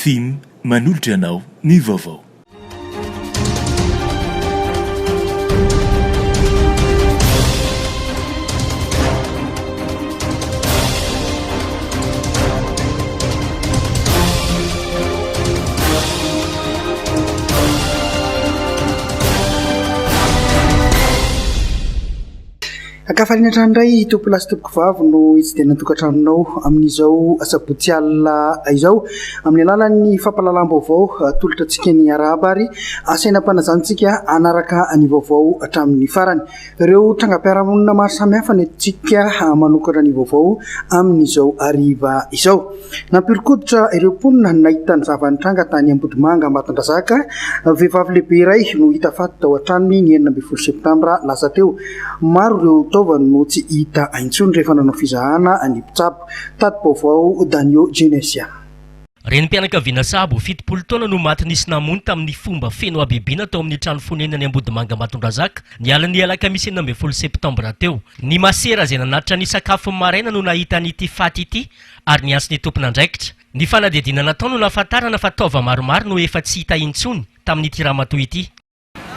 Fim manolotra anao ny vaovao. Akafaliana trandray tompo lasy tompoky vavy no itsidena tokantranonao amin'izao sabotsy alina izao amin'ny alalan'ny fampahalalam-baovao tolotra-tsika ny araba ary asainam-panazantsika anaraka ny vaovao hatramin'ny farany. Ireo trangam-piarahamonina maro samihafa nentsika manokana ny vaovao amin'izao hariva izao. Nampirikoditra ireo mponina nahita ny zavantranga tany Ambodimanga Ambatondrazaka. Vehivavy lehibe iray no hita faty tao an-tranony ny 9 septambra lasa teo. Maro ireo no tsy hita intsony rehefa nanao fizahana ny mpitsabo. Tato-baovao Danio Genesia. Renim-pianakaviana sahabo 70 taona no maty nisy namono tamin'ny fomba feno abebiana tao amin'ny trano fonenany Ambodimanga Ambatondrazaka ny alan'ny alakamisy 9 septambra teo. Ny masera izay nanatitra ny sakafo maraina no nahita n'ity faty ity ary ny asiny tompon'andraikitra. Ny fanadihadiana natao no nahafantarana fa taova maromaro no efa tsy hita intsony tamin'ity ramatoa ity.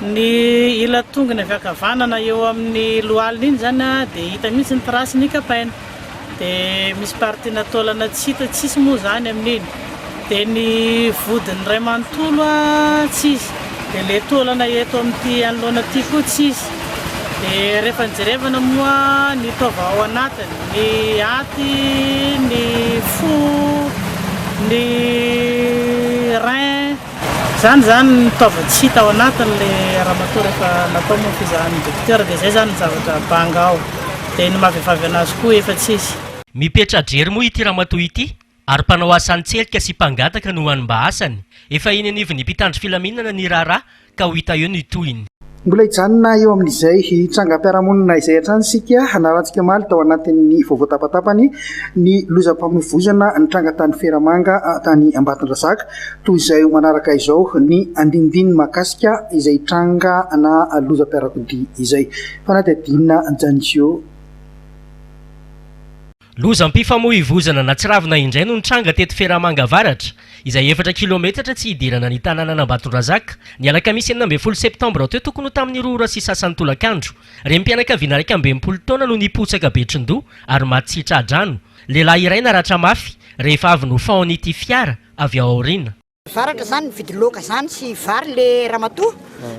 Ny ila tongony avy akavanana eo amin'ny lohaliny iny zany dia hita mihitsy ny trasy ny kapaina, dia misy partina taolana tsy hita tsisy moa zany amin'iny, dia ny vodiny ray manontolo tsisy, dia ilay taolana eto amin'ity anoloana ity koa tsisy. Dia rehefa nijerevana moa ny taova ao anatiny, ny aty, ny fo, ny rein, zany taova tsy hita ao anatin'ilay ramatoa rehefa natao moa fizahan'ny dokotera, dia izay zany ny zavatra banga ao, dia ny mahavehivavy anazy koa efa tsisy. Mipetra-drery moa ity ramatoa ity ary mpanao asan'ny tselika sy mpangataka no hanimba asany. Efa iny anivon'ny mpitandro filaminana ny raharaha ka ho hita eo ny tohiny. Mbola hijanona eo amin'izay trangam-piarahamonina izay hatrany sika narantsika maly tao anatin'ny vaovao tapatapany ny lozam-pamoivozana ny tranga tany Feramanga tany Ambatondrazaka. Toy izay manaraka izao ny andindiny makasika izay tranga na lozam-piarakodia izay. Fanadihadiana Janjio. Lozam-pifamoivozana natsiravina indray no tranga teto Feramanga avaratra izay 4 kilometatra tsy hidirana ny tanàna Ambatondrazaka. Ny alakamisy 9 septambra teo tokony tamin'ny 2 ora sy sasany tolakandro. Renim-pianakaviana 12 taona no nipotsaka Betrondoha ary maty tradrano. Lehilahy iray naratra mafy rehefa avy no faon'ity fiara avy ao aoriana. Varaka zany mividy loka zany sy vary le ramatoa,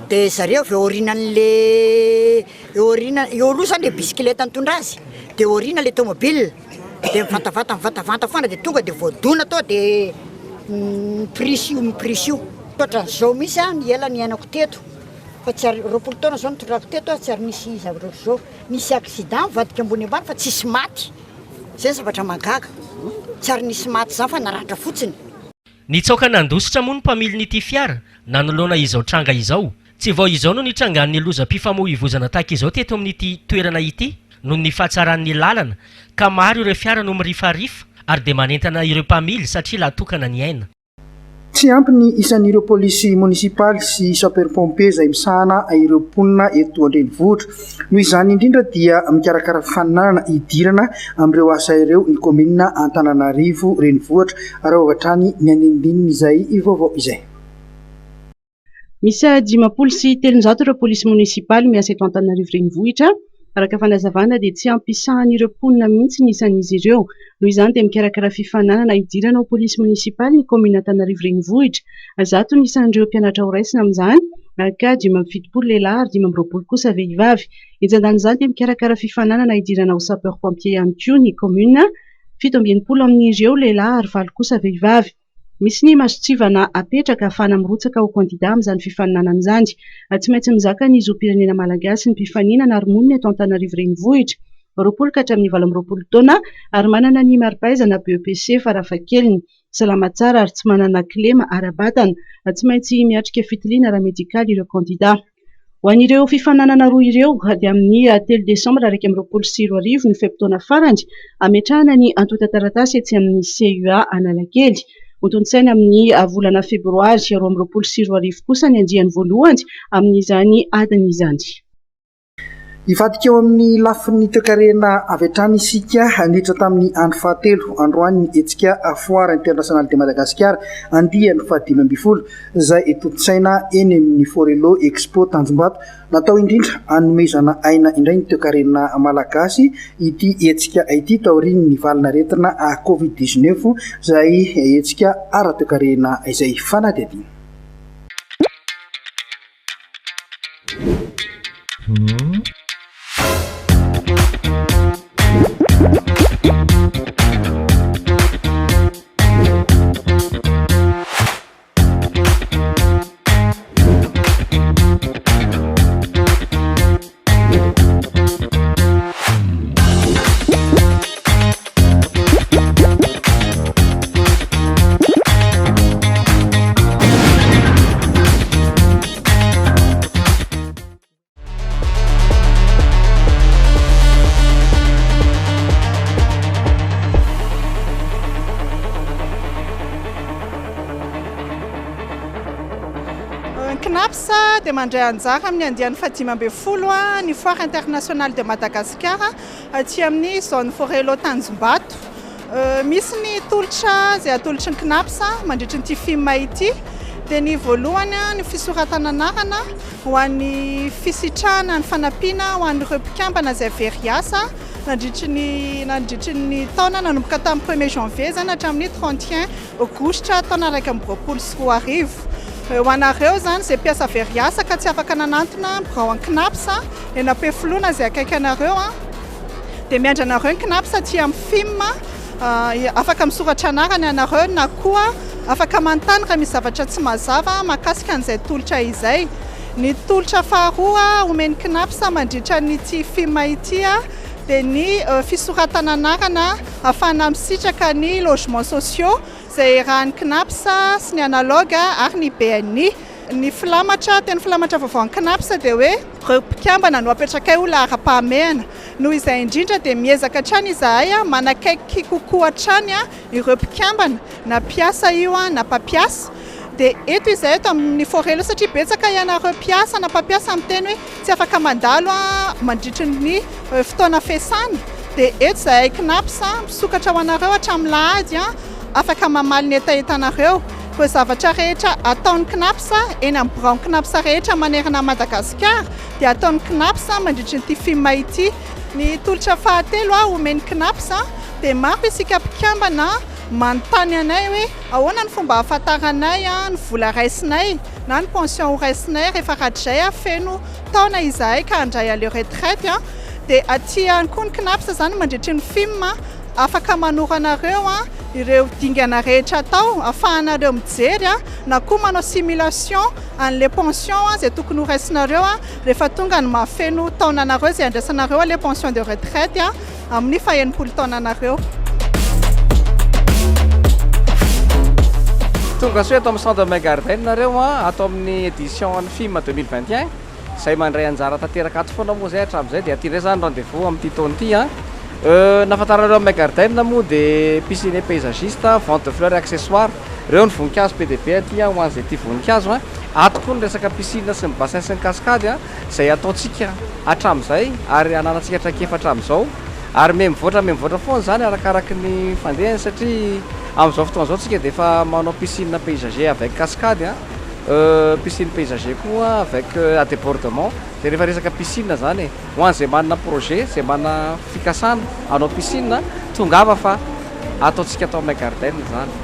dia zareo avy aorinan'le eo aloha zany le bisikileta nitondra azy, dia aorina le tomobile, dia mivantavanta foana dia tonga dia voadona tao dia miprisio totran'izao misy ny ela ny ainako teto, fa tsy ary 20 taona zao nitondrako teto tsy ary misy zavatra zao, nisy accident mivadika ambony ambany fa tsisy maty, zay ny zavatra magaga, tsy ary nisy maty zany fa naratra fotsiny. Nitsaoka nandositra moa ny mpamilin'ity fiara nanoloana izao tranga izao. Tsy vao izao no nitrangan'ny lozam-pifamoivozana tahaka izao teto amin'ity toerana ity noho ny fahatsaran'ny lalana ka maro ireo fiara no mirifarifa ary dia manentana ireo mpamily satria lahatokana ny aina. Tsy ampy ny isan'ireo polisy munisipaly sy saper-pompier izay misahana ireo mponina eto an-drenivohitra. Noho izany indrindra dia mikarakara faninanana hidirana amin'ireo asa ireo ny komina Antananarivo renivohitra ary hatrany ny andindininy izay vaovao izay. Misy 10 sy 300 ireo polisy munisipaly miasa eto Antananarivo renivohitra. Araka fanazavana dia tsy ampiasahan'ireo mponina mihitsy ny isan'izy ireo. Noho izany dia mikarakara fifananana hidirana ao polisy munisipaly ny komina Antananarivo renivohitra. Zato ny isan'ireo mpianatra ho raisina amin'izany ka 17 lehilahy ary 20 kosa vehivavy. Ijandan'izany dia mikarakara fifananana hidirana ao sapeur pompier ihany koa ny komina, 17 amin'ireo lehilahy ary 9 kosa vehivavy. Misy ny masotsivana apetraka ahafahana mirotsaka ho kandida amin'izany fifaninanana izany. Tsy maintsy mizaka ny zom-pirenena malagasy ny mpifaninana ary monina eto Antananarivo renivohitra. 20 ka hatramin'ny 20 taona ary manana ny mari-pahaizana BEPC farafahakeliny, salama tsara ary tsy manana kilema ara-batana. Tsy maintsy miatrika fitiliana ara-medikaly ireo kandida. Ho an'ireo fifananana roa ireo dia amin'ny 3 desambra 2024 ny feptaona farany ametrahana ny antota taratasy etsy amin'ny CUA Analakely. Otonsaina amin'ny volana febroary 2024 kosa ny andiany voalohany amin'izany adiny izany. Ivadika eo amin'ny lafin'ny toekarena avy hatrany isika niditra tamin'ny andro fahatelo androany etsika foire internationale de Madagascar andiany fahadimy ambin'ny folo izay etontsaina eny amin'ny Forelo Expo Tanjombato natao indrindra hanomezana aina indray ny toekarena malagasy ity etsika ity taorian'ny valinaretina Covid-19 izay etsika ara-toekarena izay fanadihadiana. CNAPS dia mandray anjara amin'ny andiany fahadimy ambin'ny folo ny foire internationale de Madagascar aty amin'ny zone Forelo Tanjombato. Misy ny tolotra izay atolotry ny CNAPS mandritra nyity film ity dia ny voalohany ny fisoratana anarana ho an'ny fisitrahana ny fanampiana ho an'ireo mpikambana izay very asa nandritry ny taona nanomboka tamin'ny 1er janvier zany hatramin'ny 31 aogositra taona 2024. Ho anareo zany izay mpiasa very asa ka tsy afaka nanantona birao any CNAPS eny am-pefoloana izay akaiky anareo dia miandry anareo ny CNAPS aty amin'ny film afaka misoratra anarany anareo na koa afaka manontany raha misy zavatra tsy mazava mahakasika an'izay tolotra izay. Ny tolotra faharoa omeny CNAPS mandritra nyity film ity dia ny fisoratana anarana ahafahana misitraka ny logements sociaux izay rahan'ny CNAPS sy ny analogue ary ny BNI. Ny filamatra teny filamatra vaovao ny CNAPS dia hoe ireo mpikambana no apetraka olona ara-pahamehana noho izay indrindra dia miezaka hatrany izahay manakaiky kokoa hatrany ireo mpikambana na mpiasa io na mpampiasa. Dia eto izahay eto amin'ny Forelo satria betsaka ianareo mpiasa na mpampiasa amin'ny teny hoe tsy afaka mandalo mandritry ny fotoana fiasana dia eto izahay CNAPS misokatra ho anareo hatramin'ny lahady afaka mamaly ny etaetanareo. Koa zavatra rehetra ataon'ny CNAPS eny amin'ny birao CNAPS rehetra manerana Madagasikara dia ataon'ny CNAPS mandritra nyity film ity. Ny tolotra fahatelo omeny CNAPS dia maro isika mpikambana manontany anay hoe ahoana ny fomba ahafantaranay ny vola raisinay na ny pension ho raisinay rehefa ratrizay feno taona izahay ka handray aleo retraite dia aty ihany koa ny CNAPS zany mandritra ny film afaka manoro anareo ireo dingana rehetra atao ahafahanareo mijery na koa manao simulation an'le pension izay tokony ho raisinareo rehefa tonga ny mahafeno taonanareo izay andraisanareo le pension de retraite amin'ny faha-80 taonanareo. Tonga soa atao amin'ny centre Main Garden nareo atao amin'ny édition ny film 2021 izay mandray anjara tanteraka ato foana moa zay hatramin'izay dia aty indray zany rendez-vous amin'ity taona ity nafantaranareo Main Garden moa dia piscine paysagiste, vente de fleurs et accessoires, ireo ny voninkazo PDB aty ho an'izay ity voninkazo ato koa ny resaka piscine sy ny bassin sy ny cascade izay ataontsika hatramin'izay ary ananantsika traikefa hatramin'izao ary mivoatra foana zany arakaraky ny fandehany satria amin'izao fotoana izao tsika dia efa manao piscine paysager avec cascade piscine paysager koa avec débordement dia rehefa resaka piscine zany ho an'izay manana projet izay manana fikasana anao piscine tongava fa ataontsika atao Main Garden zany.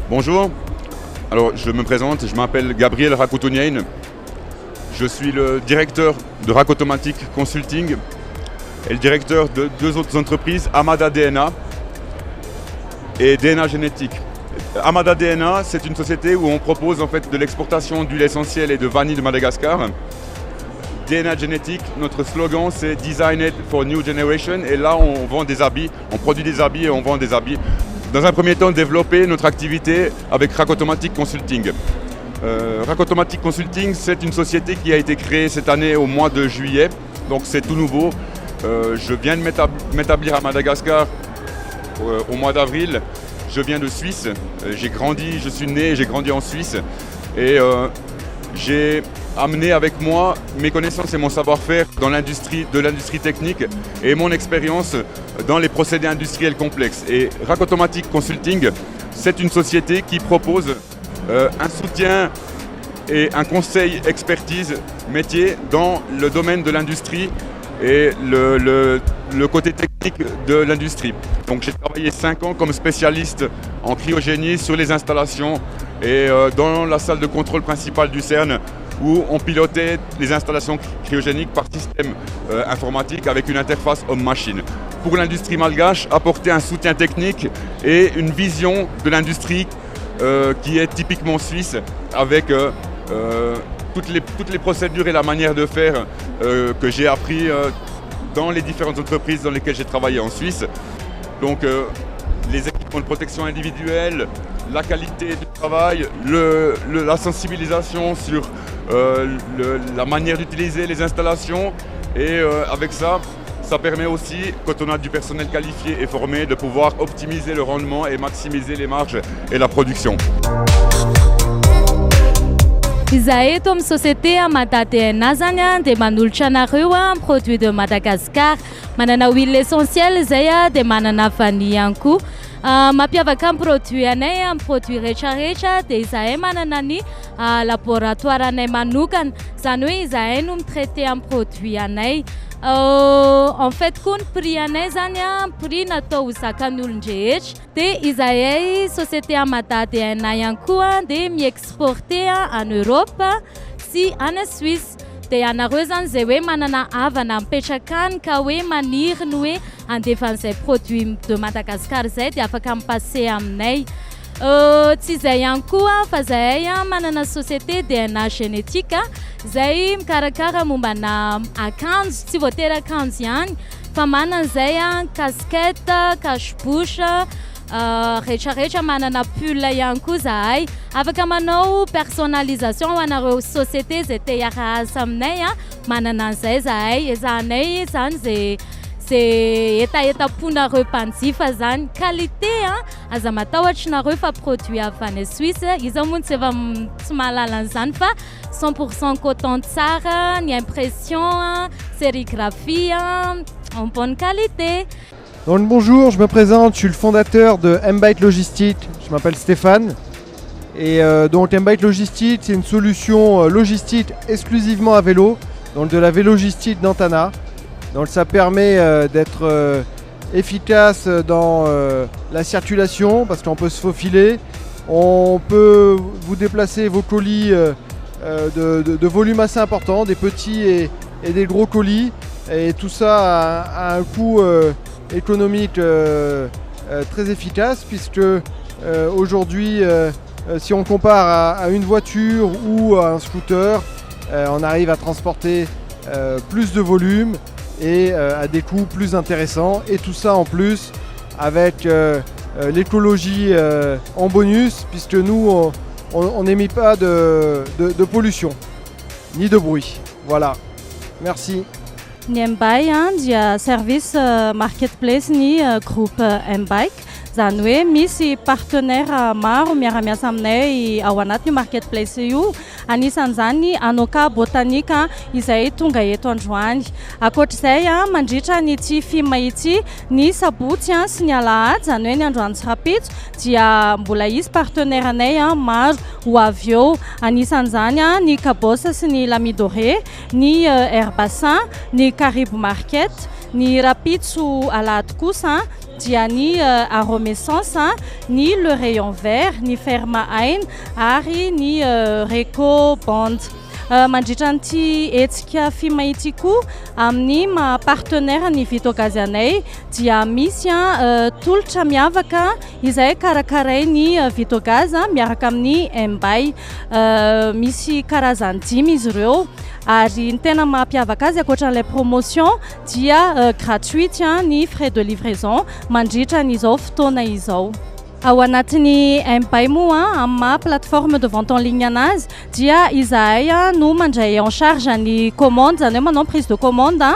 Bonjour, alors je me présente, je m'appelle Gabriel Rakoutouniain, je suis le directeur de Rakotomatic Consulting et le directeur de deux autres entreprises, Amada DNA et DNA Génétique. Amada DNA, c'est une société où on propose en fait de l'exportation d'huile essentielle et de vanille de Madagascar. DNA génétique. Notre slogan, c'est Designed for New Generation. Et là, on vend des habits, on produit des habits et on vend des habits. Dans un premier temps, développer notre activité avec Rack Automatic Consulting. Rack Automatic Consulting, c'est une société qui a été créée cette année au mois de juillet. Donc c'est tout nouveau. Je viens de m'établir à Madagascar au mois d'avril. Je viens de Suisse. Je suis né et j'ai grandi en Suisse. Et j'ai amené avec moi mes connaissances et mon savoir-faire dans l'industrie technique et mon expérience dans les procédés industriels complexes. Et Rack Automatic Consulting, c'est une société qui propose un soutien et un conseil expertise métier dans le domaine de l'industrie et le côté technique de l'industrie. Donc j'ai travaillé 5 ans comme spécialiste en cryogénie sur les installations et dans la salle de contrôle principale du CERN où on pilotait les installations cryogéniques par système informatique avec une interface homme-machine. Pour l'industrie malgache, apporter un soutien technique et une vision de l'industrie qui est typiquement suisse avec toutes les procédures et la manière de faire que j'ai appris dans les différentes entreprises dans lesquelles j'ai travaillé en Suisse. Donc les équipements de protection individuelle, la qualité du travail, la sensibilisation sur la manière d'utiliser les installations et avec ça, ça permet aussi, quand on a du personnel qualifié et formé, de pouvoir optimiser le rendement et maximiser les marges et la production. Izahay eto amin'ny société Mata-DNA zany dia manolotra anareo produit de Madagascar. Manana huile essentielle izay dia manana vanille ihany koa. Mampiavaka amin'ny produit anay amin'ny produit rehetrarehetra dia izahay manana ny laboratoire anay manokana. Zany hoe izahay no mitraité amin'ny produit anay. En fait koa ny prix anay zany prix natao ho zakan'ny olon-drehetra dia izahay société Mata-DNA ihany koa dia mi-exporter en Europe sy any Suisse. Dia anareo zany zay hoe manana havana mipetraka any ka hoe maniry ny hoe andefa an'izay produit de Madagascar zay dia afaka mipase aminay. Tsy izay ihany koa fa zahay manana société DNA génétique zay mikarakara mombana akanjo, tsy voatery akanjo ihany fa manana zay casquette, cache-bouche, rehetrarehetra manana pull ihany koa zahay. Afaka manao personnalisation ho anareo société zay te hiara-asa aminay manana an'izay zahay. Ezahanay zany zay eta-eta-ponareo mpanjifa zany qualité aza matahotrareo fa produit avy any Suisse. Izaho moa tsy efa tsy mahalala an'izany fa 100% coton tsara, ny impression, sérigraphie en bonne qualité. Donc bonjour, je me présente, je suis le fondateur de M-Bike Logistique, je m'appelle Stéphane. Et donc M-Bike Logistique, c'est une solution logistique exclusivement à vélo, donc de la vélogistique d'Antana. Donc ça permet d'être efficace dans la circulation parce qu'on peut se faufiler, on peut vous déplacer vos colis de volume assez important, des petits et des gros colis, et tout ça à un coût économique très efficace puisque aujourd'hui si on compare à une voiture ou à un scooter, on arrive à transporter plus de volume et à des coûts plus intéressants, et tout ça en plus avec l'écologie en bonus puisque nous on n'émet pas de pollution ni de bruit. Voilà, merci. Ny M-Bike dia service marketplace ny groupe M-Bike. Zany hoe misy partenaire maro miara-miasa aminay ao anaty marketplace io. Anisan'izany Anoka Botanika izay tonga eto androany. Akoatr'izay mandritra ny ity film ity ny sabotsy sy ny alahady, zany hoe ny androany sy rapitso dia mbola izy partenaire anay maro ho avy eo. Anisan'izany ny Kabosa sy ny Lamidoré, ny Herbassin, ny Caribou Market, ny rapitso alahady kosa dia ny Aromessence, ny Le Rayon Vert, ny Ferma Ain ary ny Reco Bond. mandritra nyity hetsika film ity koa amin'ny partenaire ny Vitogazianay dia misy tolotra miavaka izay karakaray ny Vitogaza miaraka amin'ny Mbay misy karazany 5 izy ireo ary ny tena mampiavaka azy ankoatran'ilay promotion dia gratuite ny frais de livraison mandritra n'izao fotoana izao. Ao anatin'ny Mbay moa amin'ny plateforme de vente en ligne anazy dia izahay no mandray en charge ny commande zany hoe manao prise de commande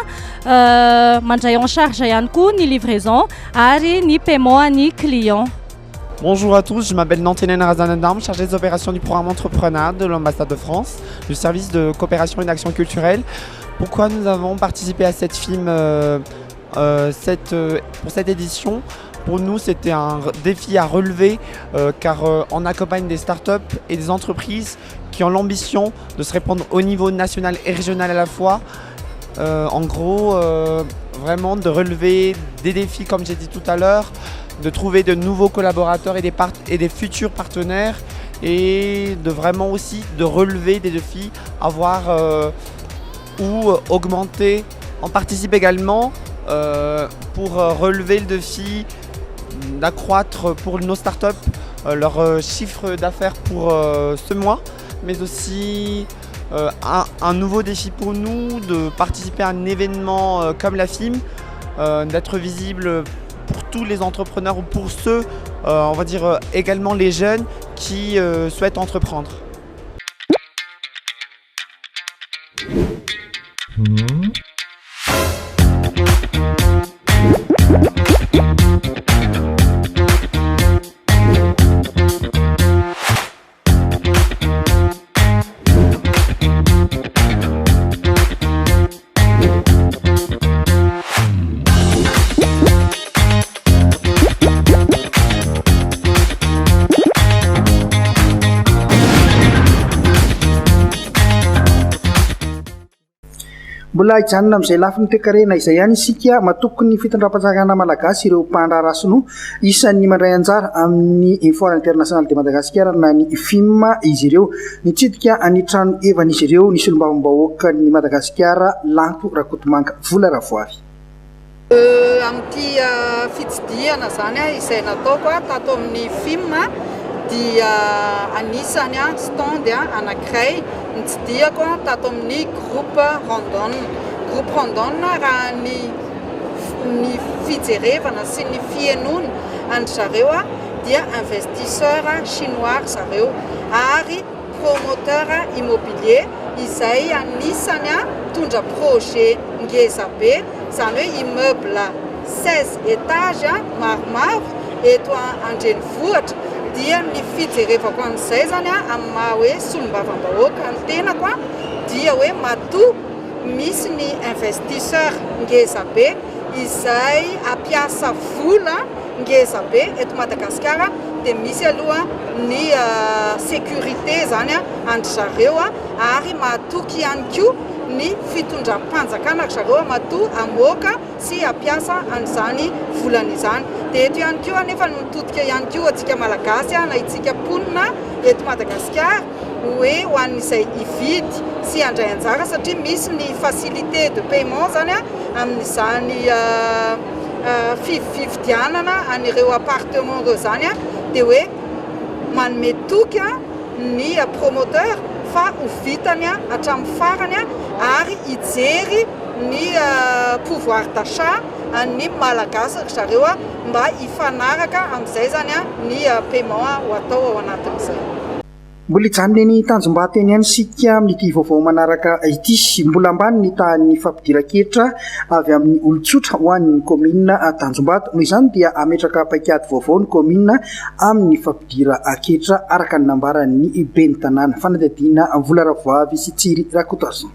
mandray en charge ihany koa ny livraison ary ny paiement any client. Bonjour à tous, je m'appelle Nantinen Razanandam, chargée des opérations du programme entrepreneur de l'ambassade de France, du service de coopération et d'action culturelle. Pourquoi nous avons participé à cette film pour cette édition? Pour nous, c'était un défi à relever car on accompagne des startups et des entreprises qui ont l'ambition de se répandre au niveau national et régional à la fois. En gros, vraiment de relever des défis, comme j'ai dit tout à l'heure, de trouver de nouveaux collaborateurs et des futurs partenaires et de vraiment aussi de relever des défis à voir ou augmenter. On participe également pour relever le défi d'accroître pour nos startups leur chiffre d'affaires pour ce mois, mais aussi un nouveau défi pour nous de participer à un événement comme la FIM, d'être visible pour tous les entrepreneurs ou pour ceux, on va dire également les jeunes qui souhaitent entreprendre. Mbola hijanona amin'izay lafiny toekarena izay ihany isika matoko ny fitondram-panjakana malagasy ireo mpandra rasino isan'ny mandray anjara amin'ny foire internationale de Madagascar na ny film izy ireo nitsidika any trano evana izy ireo ny solombavambahoaka ny Madagasikara Lanto Rakotomanga vola ravoavy. Amin'ity fitsidiana zany izay nataoko tato amin'ny film dia anisany stand anankiray nitsidiako tato amin'ny groupe Rondon raha ny fijerevana sy ny fienona any zareo dia investisseur chinois zareo ary promoteur immobilier izay anisany tondra projet ngeza be zany hoe immeuble 16 étages maromaro eto andrenivohitra dia ny fijerevako an'izay zany amin'ny maha hoe solombavambahoaka ny tenako dia hoe matoa misy ny investisseur ngeza be izay apiasa vola ngeza be eto Madagasikara dia misy aloha ny sécurité zany andry zareo ary matoky ihany koa ny fitondram-panjakana zareo matoa amoaka sy apiasa an'izany volana izany. Dia eto ihany koa nefa mitodika ihany koa atsika malagasy na itsika mponina eto Madagasikara hoe ho an'izay hividy sy handray anjara satria misy ny facilité de paiement zany amin'izany fividianana anireo appartement reo zany dia hoe manome toky ny promoteur fa ho vitany hatramin'ny farany ary hijery ny pouvoir d'achat ny malagasy zareo mba hifanaraka amin'izay zany ny paiement ho atao ao anatin'izay. Mbola hijanona ny tanjom-bato eny ihany sika amin'ity vaovao manaraka ity. Mbola ambany ny tahan'ny fampidiran-ketra avy amin'ny olon-tsotra ho an'ny commune Tanjombato. Noho izany dia ametraka paikady vaovao ny commune amin'ny fampidiran-ketra araka ny nambaran'ny ben'ny tanàna. Fanadihadiana Vola Ravoavy sy Tsiry Rakotoazo.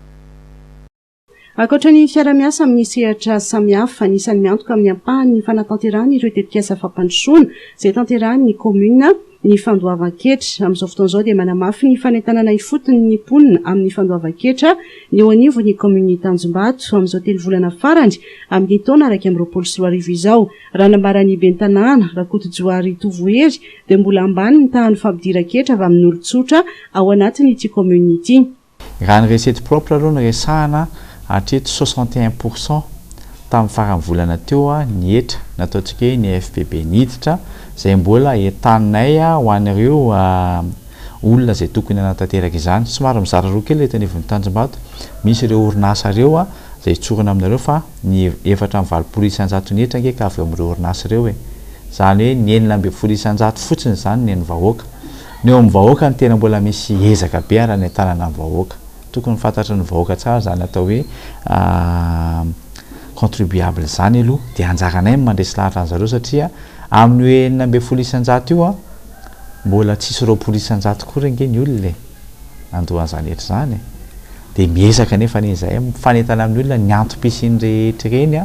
Ankoatra ny fiara-miasa amin'ny sehatra samihafa anisan'ny miantoka amin'ny ampahan'ny fanatanterahana ireo tetikasa fampandrosoana izay tanterahan'ny commune ny fandoavan-ketra. Amin'izao fotoan'izao dia manamafy ny fanentanana ifotony ny mponina amin'ny fandoavan-ketra ny eo anivon'ny commune Tanjombato amin'izao telo volana farany amin'ny taona 2024 izao. Raha nambaran'ny ben'ny tanàna Rakotojoary Tovohery dia mbola ambany ny tahan'ny fampidiran-ketra avy amin'ny olon-tsotra ao anatin'ity commune ity. raha ny recette propre aloha ny resahana hatreto 61% tamin'ny farany volana teo ny etra nataontsika hoe ny FPB niditra zay mbola entaninay ho an'ireo olona zay tokony anatanteraka izany somary mizara roa kely etanivon'ny Tanjombato misy ireo orinasa ireo zay tsorona aminareo fa ny 4.9 isan-jato nge ka avy amin'ireo orinasa ireo zany hoe ny 9.9 isan-jato fotsiny zany ny vahoaka ny eo amin'ny vahoaka ny tena mbola misy ezaka be raha ny tanana amin'ny vahoaka tokony fantatra ny vahoaka tsara zany atao hoe contribuable zany aloha dia anjaranay mandresy lahatra an'zareo satria amin'ny 9.9 isan-jato io mbola tsisy 20 isan-jato koa renge ny olona andohan'izany etra zany dia miezaka nefa izay fanentana amin'ny olona ny antom-pisiny rehetra reny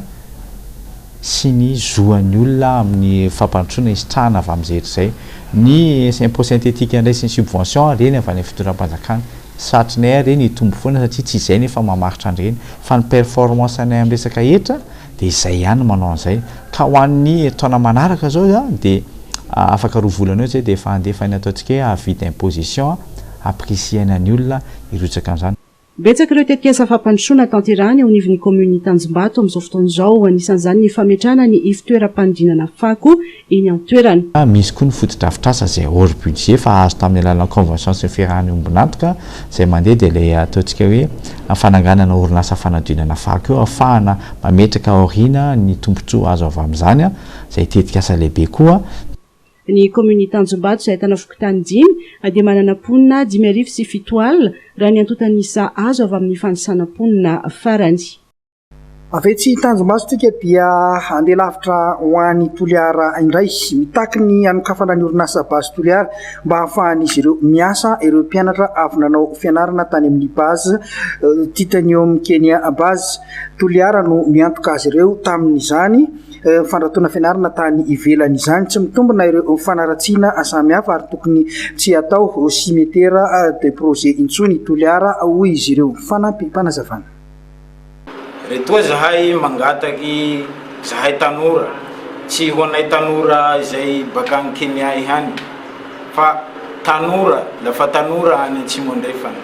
sy ny zoan'ny olona amin'ny fampanotrona isitrahana avy amin'izay zay ny impôt synthétique indray sy ny subvention reny avy any fitoeram-panjakana satrinay reny hitombo foana satria tsy izay nefa mamaritra an'ireny fa ny performance anay amin'ny resaka etra dia izay ihany manao an'izay ka ho an'ny taona manaraka zao dia afaka roa volana eo zay dia efa andefa ny ataontsika hoe avis d'imposition appréciena ny olona irotsaka an'izany betsaka ireo tetikasa fampandrosoana tanterahany ao anivon'ny commune Tanjombato amin'izao fotoan'izao anisan'izany ny fametrahana ny fitoeram-panodinana fako eny amin'ny toerana misy koa ny fotodrafitrasa zay hors budget fa azo tamin'ny alalan'ny convention sy fiarahany ombonatoka zay mandeha dia ilay ataontsika hoe fananganana orinasa fanadinana fako eo ahafahana mametraka aoriana ny tombontsoa azo avy amin'izany zay tetikasa lehibe koa ny commune Tanjombato izay ahitana fokontany 5 dia manana ponina 5.7 raha ny antotanisa azo avy amin'ny fandisana ponina farany. Avetsy Tanjombato tika dia andeha lavitra ho an'ny Toliara indray mitaky ny anokafana ny orinasa base Toliara mba ahafahan'izy ireo miasa ireo mpianatra avy nanao fianarana tany amin'ny base Titanium Kenya base Toliara no miantoka azy ireo tamin'izany fandratoana fianarana tany ivelany izany tsy mitombona ireo fanaratsiana samihafa ary tokony tsy atao cimetera de projet intsony Toliara hoy izy ireo fanampy mpanazavana retoa zahay mangataky zahay tanora tsy honay tanora izay baka any Kenya ihany fa tanora lafa tanora any Atsimo andrefana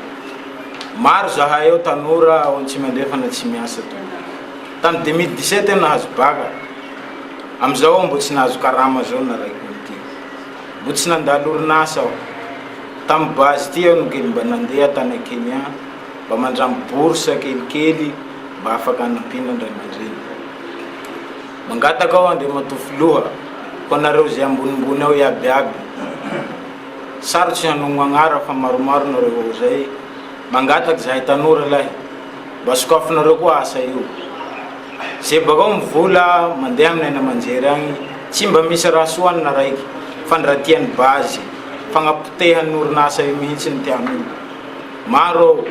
maro zahay eo tanora ao Atsimo andrefana tsy miasa tany 2017 nahazo baka amizao mbo tsy nahazo karama zao na raiky ty mbo tsy nandalo orinasa aho tamin'ny base ty aho no kely mba nandeha tany Kenya mba mandramby bourse kelikely mba afaka anampina ndray mandreny mangataka aho andeha matofoloha ko nareo zay ambonimbony ao iabiaby sarotsy hanogno agnara fa maromaro nareo zay mangataky zahay tanora lahy mba sokafinareo koa asa io zay bakao mivola mandeha amin'ny aina manjery agny tsy mba misy raha soanina raiky fandratiany base fagnapotehan'ny orinasa io mihitsy ny tian'olo maro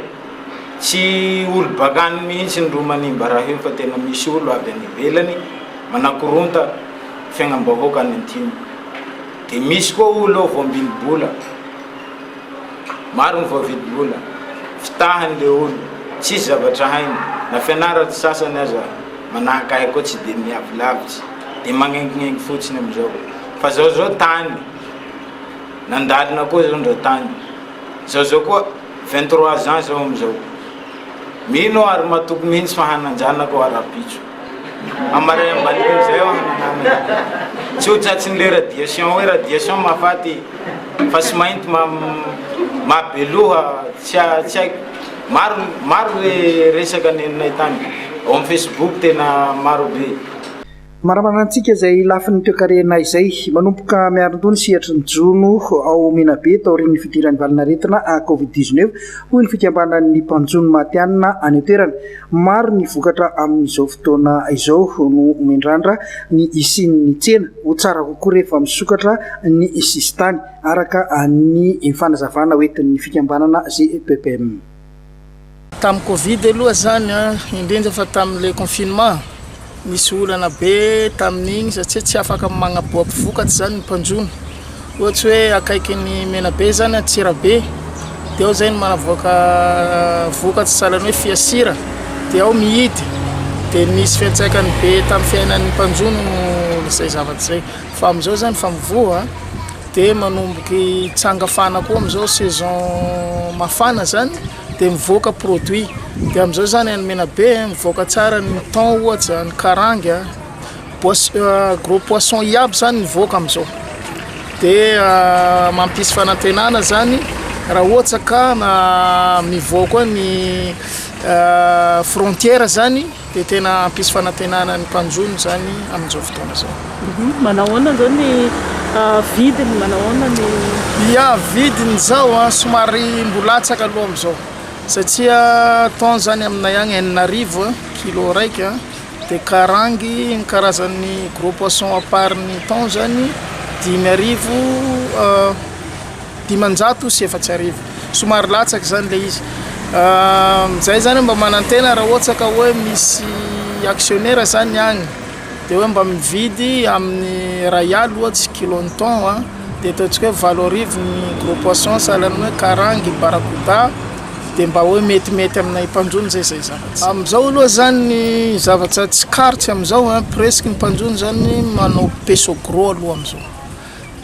tsy olo bakany mihitsy ny ro manimba raha io fa tena misy olo avy any ivelany manakoronta fiagnam-bahoaka any Antimo dia misy koa olo ao voambili-bola maro ny voavidy-bola fitahany le olo tsisy zavatra hainy na fianaraty sasany aza manahakahy koa tsy dia miavilavitsy dia magnengingengy fotsiny amizao fa zao tany nandalina koa zao ndra tany zao koa 23 ans zao amizao mino ary matoky mihitsy fa hananjanako arapitso amaray ambaliny zay eo hananana tsy ho tsatsiny le radiation hoe radiation mahafaty fa sy mainty mabeloha tsy haiko maro le resaka neninay tany ao amin'ny Facebook tena maro be maramanantsika izay lafin'ny toekarenay izay manompoka miarondony sihatry ny jono ao Menabe taorian'ny fidiran'ny valinaretina Covid-19 hoy ny fikambanan'ny mpanjono matianina any toerana maro ny vokatra amin'izao fotoana izao no mendrandra ny isin'ny tsena ho tsara kokoa rehefa misokatra ny sistany araka ny fanazavana hoentin'ny fikambanana GPPM tamin'ny Covid aloha zany indrindra fa tamin'le confinement misy olana be tamin'igny satria tsy afaka magnaboa mpivokatra zany ny mpanjono ohatsy hoe akaiky ny Menabe zany Antsirabe dia ao zay ny manavoaka vokatra salany hoe fiasira dia ao mihidy dia nisy fiantsaikany be tamin'ny fiainan'ny mpanjono izay zavatra zay fa amizao zany fa mivoha dia manomboky tsangafana koa amizao saison mafana zany dia mivoaka produit dia amin'izao zany anomena be mivoaka tsara ny thon ohatra ny karangy gros poisson iaby zany mivoaka amin'izao dia mampisy fanantenana zany raha ohatra ka mivoaka ny frontière zany dia tena ampisy fanantenana ny mpanjono zany amin'izao fotoana zao. Manahoana zao ny vidiny manahoana ny vidiny zao somary mbolatsaka aloha amin'izao satria thon zany aminay agny 8,000 kilo raika dia karangy ny karazan'ny gros poisson à part ny thon zany 5,900 sy 4,000 somary latsaka zany le izy. Zay zany mba manantena raha ohatra ka hoe misy actionnaire zany agny dia hoe mba mividy amin'ny Rayal ohatsy kilony thon dia ataontsika hoe valorive ny gros poisson sahalan'ny hoe karangy barakuda dia mba hoe metimety aminay mpanjono zay zavatra. Amin'izao aloha zany ny zavatra tsy karotsy amin'izao presque ny mpanjono zany manao peso gros aloha amin'izao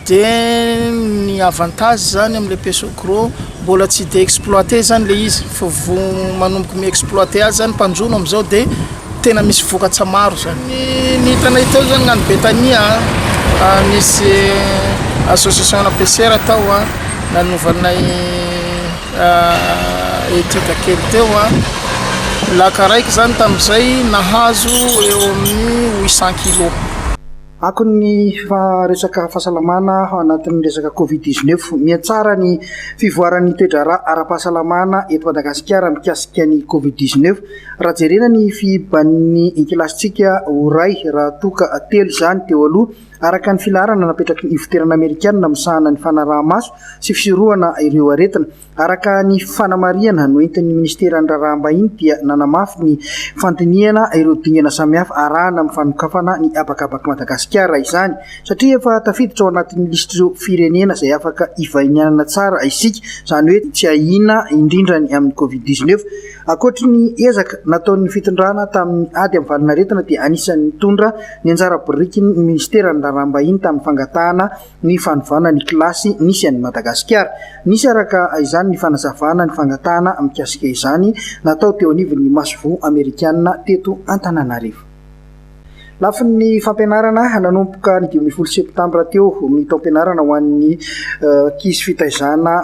dia ny avantage zany amin'le peso gros mbola tsy dia exploité zany le izy fa manomboka mi-exploité azy zany mpanjono amin'izao dia tena misy vokatra maro zany. Ny hitanay tao zany gnano Betania misy association PCR tao nanovanay etude kely teo laka raiky zany tamin'izay nahazo eo amin'ny 800 kilo. Akon'ny resaka fahasalamana anatin'ny resaka Covid-19 miatsara ny fivoaran'ny toedrara ara-pahasalamana eto Madagasikara mikasika ny Covid-19 raha jerena ny fiban'ny inkilasitsika oray raha toka telo zany teo aloha araka ny filarana napetraky ny ivoterana Amerikanina misahana ny fanarahamaso sy fisorohana ireo aretina araka ny fanamariana noentin'ny ministeran'ny raharaham-bahiny dia nanamafy ny fandiniana ireo dingana samihafa arahana amin'ny fanokafana ny abakabaka Madagasikara izany satria efa tafiditra ao anatin'ny listireo firenena izay afaka ivainianana tsara isika izany hoe tsy ahina indrindrany amin'ny Covid-19 akoatra ny ezaka nataon'ny fitondrana tamin'ny ady amin'ny valinaretina dia anisan'ny mitondra ny anjara biriky ny ministeran'ny raharaham-bahiny tamin'ny fangatahana ny fanovana ny kilasy nisy an'ny Madagasikara nisy araka izany ny fanazavana ny fangatahana mikasika izany natao teo anivon'ny masovo Amerikanina teto Antananarivo. Lafin'ny fampianarana nanomboka ny 20 septambra teo ny taom-pianarana ho an'ny ankizy fitaizana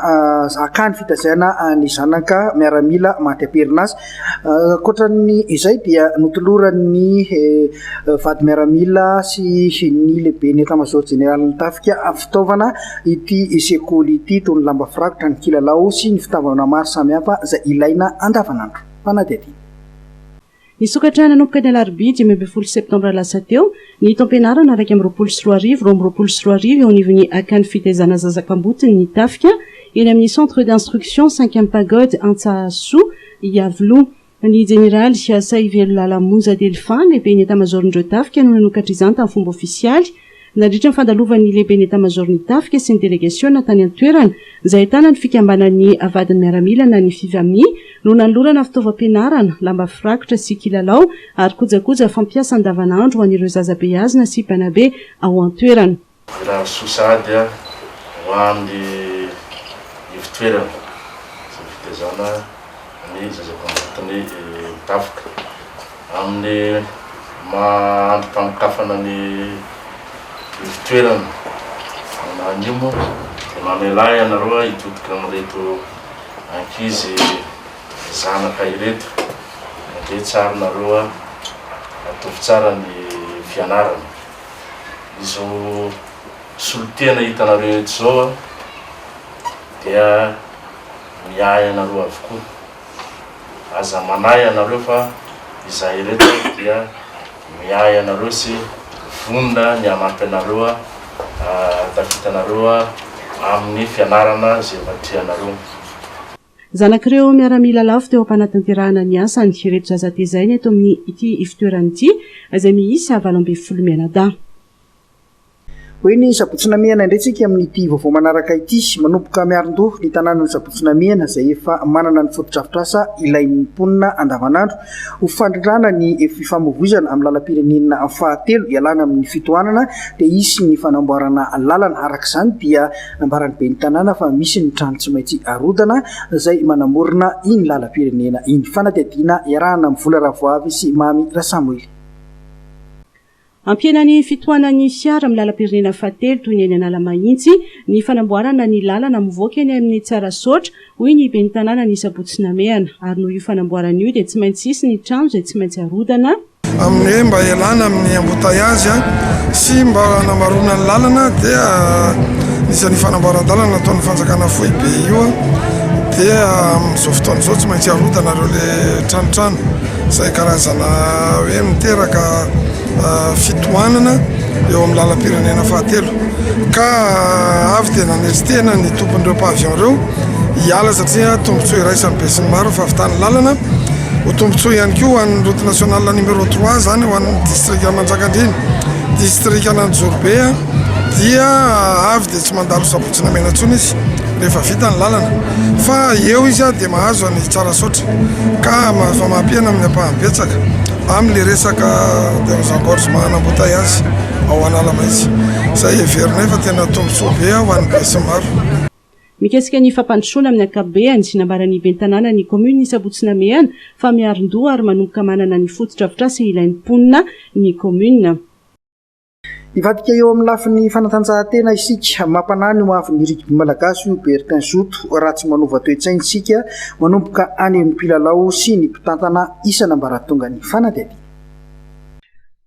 akany fitaizana ny zanaka miaramila maty am-perinasa. Ankoatran'ny izay dia notoloran'ny vady miaramila sy ny lehibe ny état-major général ny tafika fitaovana ity sekoly ity toy ny lamba firakotra ny kilalao sy ny fitaovana maro samihafa izay ilaina andavanandro. Fanadety. Nisokatra nanomboka ny alarobia 20 septambra lasa teo ny taom-pianarana araiky amin'ny 24 eo anivon'ny akany fitaizana zazakambotiny ny tafika eny amin'ny centre d'instruction 5e pagode Antsahasou Iavlo. Ny général Siasai Lalamoza Delphin lehibe ny état-major-ndreo tafika no nanokatra izany tamin'ny fomba ofisialy nandritra ny fandalovan'ny lehibe ny état-major-ny tafika sy ny délégation tany an-toerana izay ahitana ny fikambanan'ny avadiny miaramila na ny fivamia no nanolorana fitaovam-pianarana lamba firakotra sy kilalao ary kojakoja fampiasa andavanandro ho an'ireo zazabeazina sy mpanabe ao an-toerana. Raha sosady ho an'ny ivitoerana sy fitaizana ny zazakambotiny tafika amin'ny maandro-pamokafana ny ivitoerana nanimo dia mamelay anareo hitodika amin'ireto ankizy zanaka ireto dia tsara nareo atovy tsara ny fianarana. Izao solotena hitanareo eto zao dia miay anareo avokoa aza manay anareo fa izay ireto dia miay anareo sy vonona ny amampy anareo tafitanareo amin'ny fianarana zay vatrianareo. Zanak'ireo miaramila lafo teo ampanatanterahana ny asa ny ireto zazatezainy eto amin'ny ity ivitoerany ity izay miisa 20 mianadahy. hoe ny Sabotsinamiana indretsika amin'ity vaovao manaraka ity manomboka miaron-doha ny tanàna ny Sabotsinamiana izay efa manana ny foto-drafitrasa ilain'ny mponina andavanandro ho fandrindrana ny fifamoivoizana amin'ny lalam-pirenena fahatelo ialana amin'ny fitohanana dia isy ny fanamboarana lalana. Arak'izany dia nambarany be ny tanàna fa misy ny trano tsy maintsy arodana izay manamorona iny lalam-pirenena iny. Fanadihadiana iarahana amin'ny Vola Ravoavy sy Mamy Rasamuel. Ampienany fitohanan'ny fiara amin'ny lalam-pirenena fahatelo toy ny eny Analamahitsy ny fanamboarana ny lalana mivoaka eny amin'ny Tsarasotra hoy ny ben'ny tanàna ny Sabotsinamiana ary noho io fanamboarana io dia tsy maintsy isy ny trano izay tsy maintsy arodana amin'ny mba ialana amin'ny embouteillage sy mba namarona ny lalana dia nisy ny fanamboaran-dalana nataon'ny fanjakana Foibe io dia amin'izao fotoana izao tsy maintsy arodana ireo le tranotrano izay karazana hoe miteraka fitohanana eo amin'ny lalam-pirenena fahatelo ka avy tena neritena ny tompon'ireo pavion ireo hiala satria tombotsoa iraisany be sy ny maro fa avitany lalana ho tombotsoa ihany koa ho an'ny route nationale numéro 3 zany ho an'ny district Manjakandriny district Ananjorobe dia avy dia tsy mandalo Sabotsinamiana intsony izy rehefa vita ny lalana fa eo izy dia mahazo ny Tsarasotra ka fa mampiana amin'ny ampaham-betsaka amin'ny resaka désengorgement an'embouteillage ao Analamahitsy izay heverina fa tena tombotsoa be ho an'ny be sy maro. Mikasika ny fampandrosoana amin'ny ankapobeny sy nambaran'ny ben'ny tanàna ny commune ny Sabotsinamiana fa miaron-doha ary manomboka manana ny foto-drafitrasa ilain'ny mponina ny commune. Ivadika eo amin'ny lafin'ny fanatanjahantena isika mampanahy ho avin'ny rugby malagasy Bertin Zoto raha tsy manova toe-tsaina isika manomboka any amin'ny mpilalao sy ny mpitantana isan'ambaratonga ny fanadihadiana.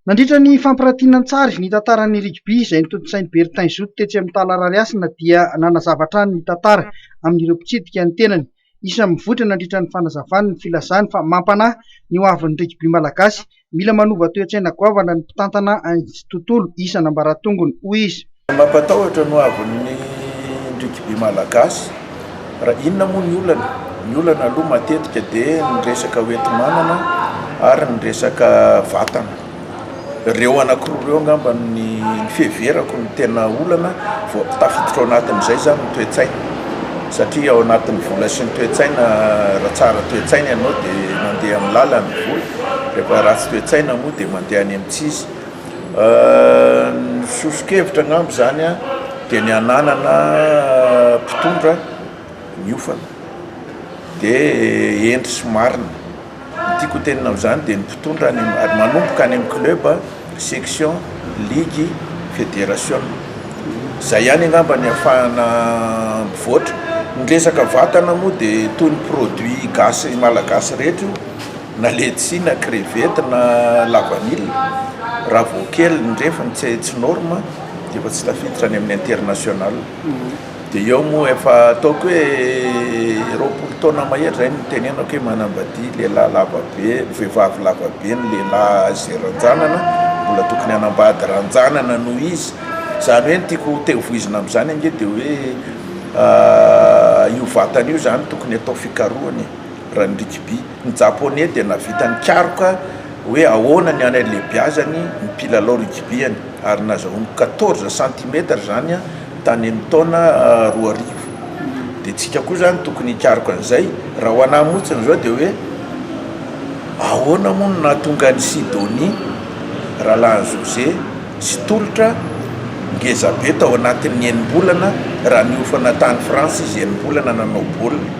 Nandritra ny fampiratinan-tsary ny tantaran'ny rugby izay nitototsain'ny Bertin Zoto tetsy amin'ny Talarariasina dia nanazavatra ny tantara amin'ireo mpitsidika ny tenany. Isa mivoatra nandritra ny fanazavany ny filazany fa mampanahy ny ho avin'ny rugby malagasy mila manova toe-tsaina goavana ny mpitantana an'ity tontolo isan'ambaratongony hoy izy. Mampatahotra no avin'ny rugby malagasy raha inona moa ny olana aloha matetika dia ny resaka hoenti-manana ary ny resaka vatana. Reo anankiroa reo angamba ny fiheverako ny tena olana vao tafiditra ao anatin'izay zany ny toe-tsaina satria ao anatin'ny vola sy ny toe-tsaina raha tsara toe-tsaina ianao dia mandeha amin'ny lalany vola rehefa ratsy toe-tsaina moa dia mandeha any amin'ny tsizy. Ny sosokevitra angamba zany dia ny ananana mpitondra miofana dia endry sy marina. Tiako tenina amin'izany dia ny mpitondra ary manomboka any amin'ny club section ligue fédération izay ihany angamba ny ahafahana mivoatra. Ny resaka vatana moa dia toy ny produit gasy malagasy rehetra na letchi na crevette na lavanille raha vao kely ny refany tsy norme dia efa tsy tafiditra any amin'ny international dia eo moa efa ataoko hoe roapolo taona mahery zay no tenenako hoe manambady lehilahy lavabe vehivavy lavabe ny lehilahy zay ranjanana mbola tokony hanambady ranjanana noho izy zany hoe ny tiako tevoizina amin'izany ange dia hoe io vatana io zany tokony atao fikarohany raha ny rugby. Ny japonais dia navitany karoka hoe ahoana ny any lehibiazany ny mpilalao rugby any ary nazahoany 14 cm zany tany amin'ny taona 2 arivo. Dia tsika koa zany tokony hikaroka an'izay raha ho anahy motsiny zao dia hoe ahoana moa no nahatonga ny Sidonie Ralan José sy tolotra ngeza be tao anatin'ny enim-bolana raha niofana tany France izy enim-bolana nanao baolina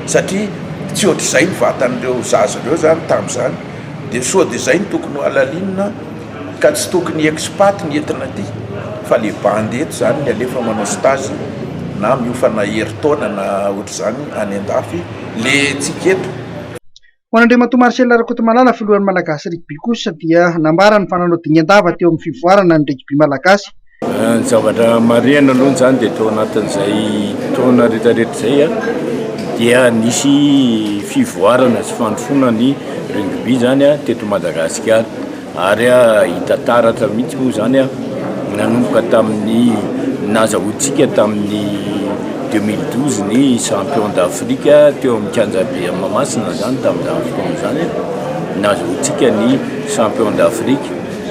satria tsy ohatr'izay ny vatan'ireo zaza ireo zany tamin'izany dia sao dia izay ny tokony ho alalinina ka tsy tokony expat ny entina aty fa le bandy eto zany ny alefa manao stage na miofana herintaona na ohatr'izany any an-dafy le tsiketo. Ho an'Andriamatoa Marcel Rakotomalala filohan'ny malagasy rugby kosa dia nambara ny fananao dingan-dava teo amin'ny fivoarana ny rugby malagasy. Ny zavatra marihana aloha zany dia tao anatin'izay taona rehetrarehetra izay dia nisy fivoarana sy fandrosoana ny rugby zany teto Madagasikara ary hita taratra mihitsy moa zany nanomboka tamin'ny nazahoantsika tamin'ny 2012 ny champion d'Afrique teo amin'ny Kianjabe Mahamasina zany tamin'izany fotoana zany nazahoantsika ny champion d'Afrique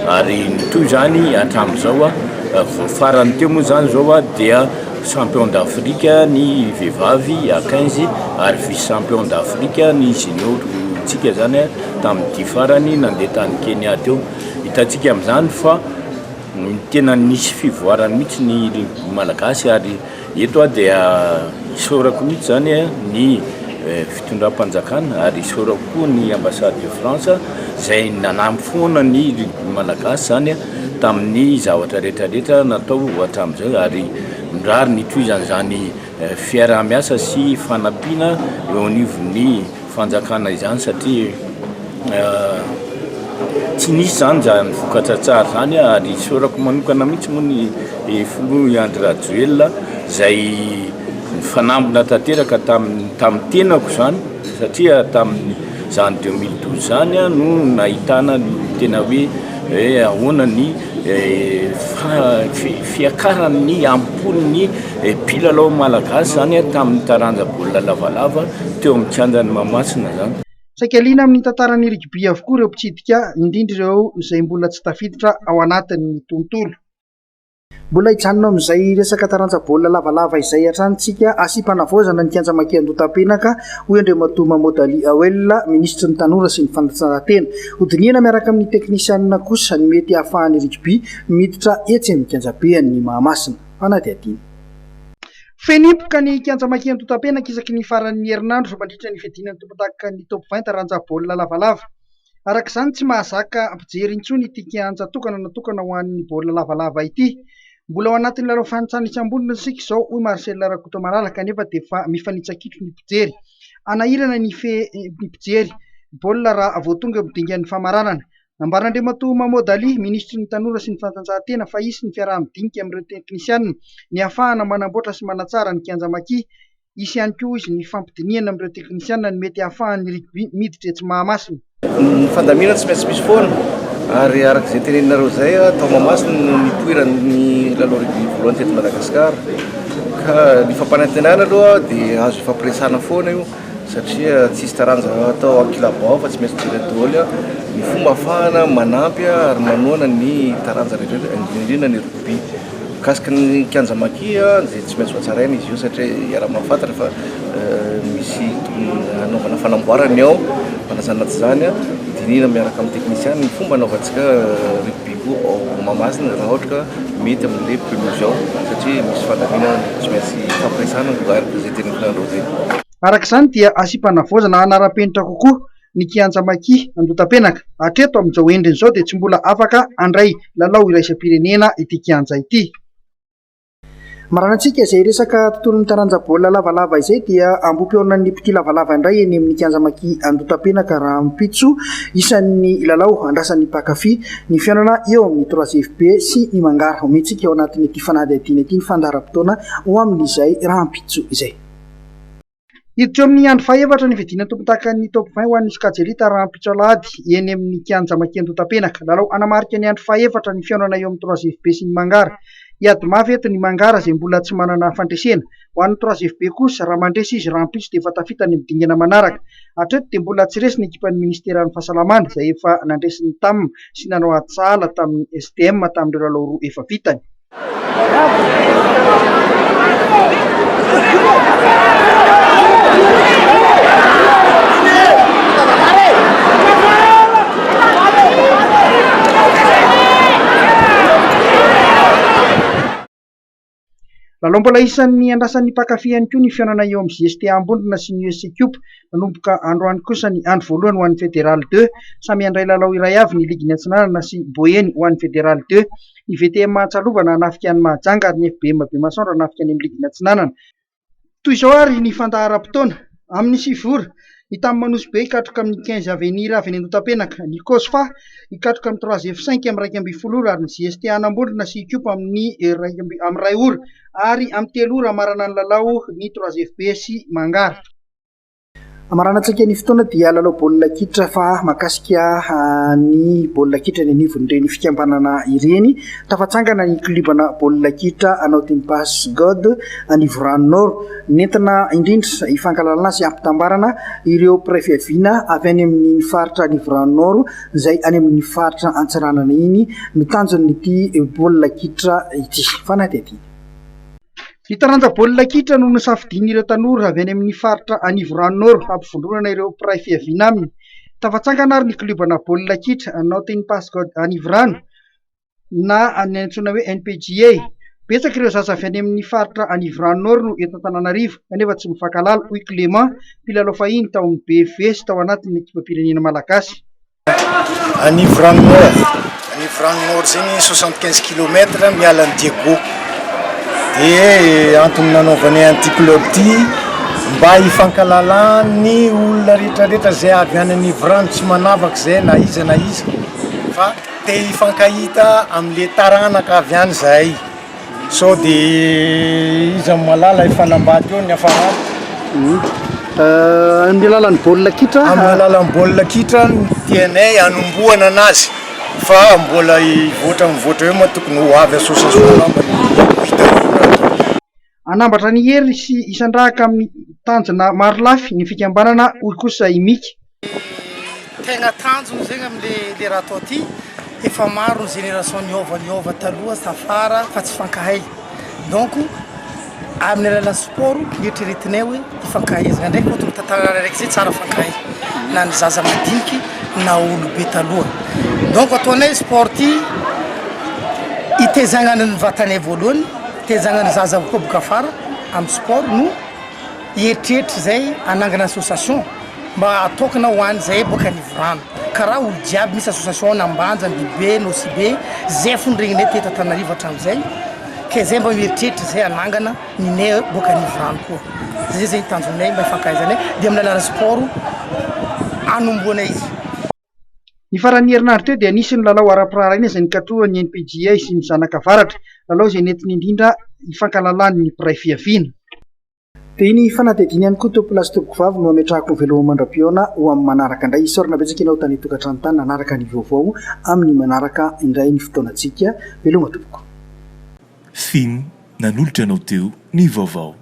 ary toy zany hatramin'izao farany teo moa zany zao a dia champion d'Afrique ny vehivavy à 15 ary vice champion d'Afrique ny junior tsika zany tamin'ity farany nandeha tany Kenya teo. Hitantsika amin'izany fa tena nisy fivoarany mihitsy ny malagasy ary eto dia isaorako mihitsy zany ny fitondram-panjakana ary isaorako koa ny ambassade de France zay nanampy foana ny malagasy zany tamin'ny zavatra rehetrarehetra natao hatramin'izay ary mirary nitoizany zany fiarah-miasa sy fanampiana eo anivon'ny fanjakana izany satria tsy nisy zany zany vokatra tsara zany ary isaorako manokana mihitsy moa ny Folo Andry Rajoelina zay fanambina tanteraka tamin'ny tenako zany satria tamin'ny zany 2012 zany no nahitana tena hoe ahoana ny fiakaran'ny ampoly mpilalao malagasy zany tamin'ny taranja baolina lavalava teo amin'ny kianjan'ny Mahamasina zany. Saika liana amin'ny tantaran'ny rugby avokoa ireo mpitsidika indrindra ireo izay mbola tsy tafiditra ao anatin'ny tontolo. Mbola hijanona amin'izay resaka taranja baolina lavalava izay atrantsika asipana-voazana ny kianja Maki Andotam-penaka hoy Andriamatoa Mamodali Awella, ministra ny tanora sy ny fanatanjahantena. Hodiniana miaraka amin'ny teknisianina kosa ny mety ahafahan'ny rugby miditra etsy amin'ny kianjabe ny Mahamasina. Fanadihadina. Fenimpoka ny kianja Maki Andotam-penaka isaky ny faran'ny herinandro mandritra ny fiadinan'ny tompon-daka ny top 20 taranja baolina lavalava. Arak'izany tsy mahazaka ampijery intsony ity kianja natokana ho an'ny baolina lavalava ity. Mbola ao anatin'ny lalao fanitsana amboniny sika izao hoy Marcel Rakoto Malalaka kanefa dia efa mifanitsakitro ny mpijery. Anahirana ny mpijery baolina raha voatonga midingan'ny famaranana. Nambaran'Andriamatoa Mamodali, ministry ny tanora sy ny fanatanjahantena fa isy ny fiaraha-midinika amin'ireo teknisianina ny ahafahana manamboatra sy manatsara ny kianja Maki. Isy ihany koa izy ny fampidiniana amin'ireo teknisianina ny mety ahafahan'ny rugby miditra etsy Mahamasina. Ny fandamina tsy maintsy misy foana ary arak'izay teneninareo zay tao Mahamasina no nipoiran'ny lalao rugby voalohany teto Madagasikara ka ny fampanantenana aloha dia azo fampiresana foana io satria tsisy taranja atao ankilabao fa tsy maintsy jiredoly ny fomba ahafahana manampy ary manoana ny taranja rehetra indrindra ny rugby mikasika ny kianja Maki dia tsy maintsy hoatsaraina izy io satria iara-mahafantatra fa misy anaovana fanamboarany ao fanasanaty zany dinina miaraka amin'ny teknisiany ny fomba anaovantsika rugby koa ao Mahamasina raha ohatra ka mety amin'le pelouse ao satria misy fandamina tsy maintsy fampiresana zay teneninareo zay. Arak'izany dia asipana-voazana anara-penitra kokoa ny kianja Maki Andotam-penaka. Hatreto amin'izao endriny izao dia tsy mbola afaka handray lalao iraisam-pirenena ity kianja ity. Maranantsika izay resaka tontolon'ny taranja baolina lavalava izay dia ambopy ao amin'ny mpity lavalava indray eny amin'ny kianja Maki Andotam-penaka raha mipitso isan'ny lalao andrasan'ny mpakafy ny fiainana eo amin'ny 3FB sy ny mangara ometsika ao anatin'ny ity fanadihadiana ity ny fandaharam-potoana ho amin'izay raha mipitso izay. Hiditra amin'ny andro fahaefatra ny fiadina tompon-takan'ny top 20 ho an'ny Skajerita raha mipitso alahady eny amin'ny kianja Maki Andotam-penaka. Lalao anamarika ny andro fahaefatra ny fiainana eo amin'ny 3FB sy ny mangara. Iady mafy eto ny mangara izay mbola tsy manana fandresena. Ho an'ny 3FB kosa raha mandresy izy raha mipitso dia efa tafita ny midingana manaraka. Hatreto dia mbola tsy resy ny ekipan'ny ministeran'ny fahasalamana izay efa nandresiny tamina sy nanao ady sahala tamin'ny STM tamin'ireo lalao roa efa vitany. Lalao mbola isan'ny andrasan'ny mpakafy ihany koa ny fiainana eo amin'ny GST Ambondrona sy ny USC Cup manomboka androany kosa ny andro voalohany ho an'ny Fédéral 2 samy handray lalao iray avy ny Ligue Nationale sy Boyeny ho an'ny Fédéral 2. Ny VTM Tsalovana hanafika ny Mahajanga ary ny FBM Bemasandra hanafika ny amin'ny Ligue Nationale. Toy izao ary ny fandaharam-potoana amin'ny sivora ny tamin'ny Manosbe hikatroka amin'ny 15 avenir avy any Andotam-penaka, ny Kosfa hikatroka amin'ny 3F5 amin'ny 2:30 ary ny GST Anambondrona sy Cup amin'ny 2 ary amin'ny 3 ora amarana ny lalao ny 3FB sy Mangara. Amaranantsika ny fotoana dia lalao baolina kitra fa makasika ny baolina kitra ny anivon'ireny fikambanana ireny. Tafatsangana ny klubana baolina kitra anao Team Pass God Anivo Rano Nord nentina indrindra ifankalalana sy ampitambarana ireo préfet-viana avy any amin'ny faritra Anivo Rano Nord izay any amin'ny faritra Antsiranana iny no tanjon'ity baolina kitra ity. Fanatety. Ny taranja baolina kitra no nisafidian'ireo tanora avy any amin'ny faritra Anivo Rano Nord ampifondronana ireo préfet-viana aminy. Tafatsangana ary ny klubana baolina kitra anao Team Pass God Anivo Rano na antsoina hoe NPGA. Betsaka ireo zaza avy any amin'ny faritra Anivo Rano Nord no eto Antananarivo kanefa tsy mifankalala hoy Clément mpilalao fahiny tao amin'ny BFS tao anatin'ny ekipam-pirenena malagasy. Anivo Rano Nord zegny 75 km miala ny Diego. Dia antony nanaovanay an'ity club ty mba ifankalalany olona rehetrarehetra zay avy any Anivo Rano tsy manavaka zay na iza fa te ifankahita amin'le taranaka avy any zay. So de iza malala ifanambady eo ny afara. Amin'ny alalan'ny baolina kitra? Amin'ny alalan'ny baolina kitra tianay anombohana anazy fa mbola mivoatra eo ma tokony ho avy association anambatra ny hery sy isandrahaka amin'ny tanjona maro lafy ny fikambanana hoy kosa imika. Tegna tanjona zegny amin'le raha atao ty efa maro ny génération niova taloha safara fa tsy fankahay. Donc amin'ny alalan'ny sport nieritreretinay hoe ifankahaizana ndraiky koa tantara raiky zay tsara fankahay na ny zaza madiniky na olobe taloha. Donc ataonay sport ty itezagnana ny vatanay voalohany, itezagnana ny zaza koa boka afara amin'ny sport no hieritreritra zay anangana association mba atokana ho any zay boka Anivo Rano. Karaha olo jiaby misy association n'Ambanja, Ndibe, Nosibe zay fondregnay teto Antananarivo hatramin'izay ke zay mba mieritreritra zay anangana ninay boka Anivo Rano koa. Zay zay tanjonay mba ifankahaizanay dia amin'ny alalan'ny sport anomboana izy. Ny faran'ny herinandro teo dia anisan'ny lalao ara-piraharaina izay nikatohan'ny NPGA sy ny zanaka avaratra, lalao izay nentina indrindra ifankalalan'ny préfet-viana. Dia iny fanadihadiana ihany koa tompolazy tompoko vavy no ametrahako ny veloma mandram-piona ho amin'ny manaraka indray. Isaorana betsaka ianao tany tokantrano tany nanaraka ny vaovao amin'ny manaraka indray ny fotoanantsika. Veloma tompoko. Film nanolotra anao teo ny vaovao.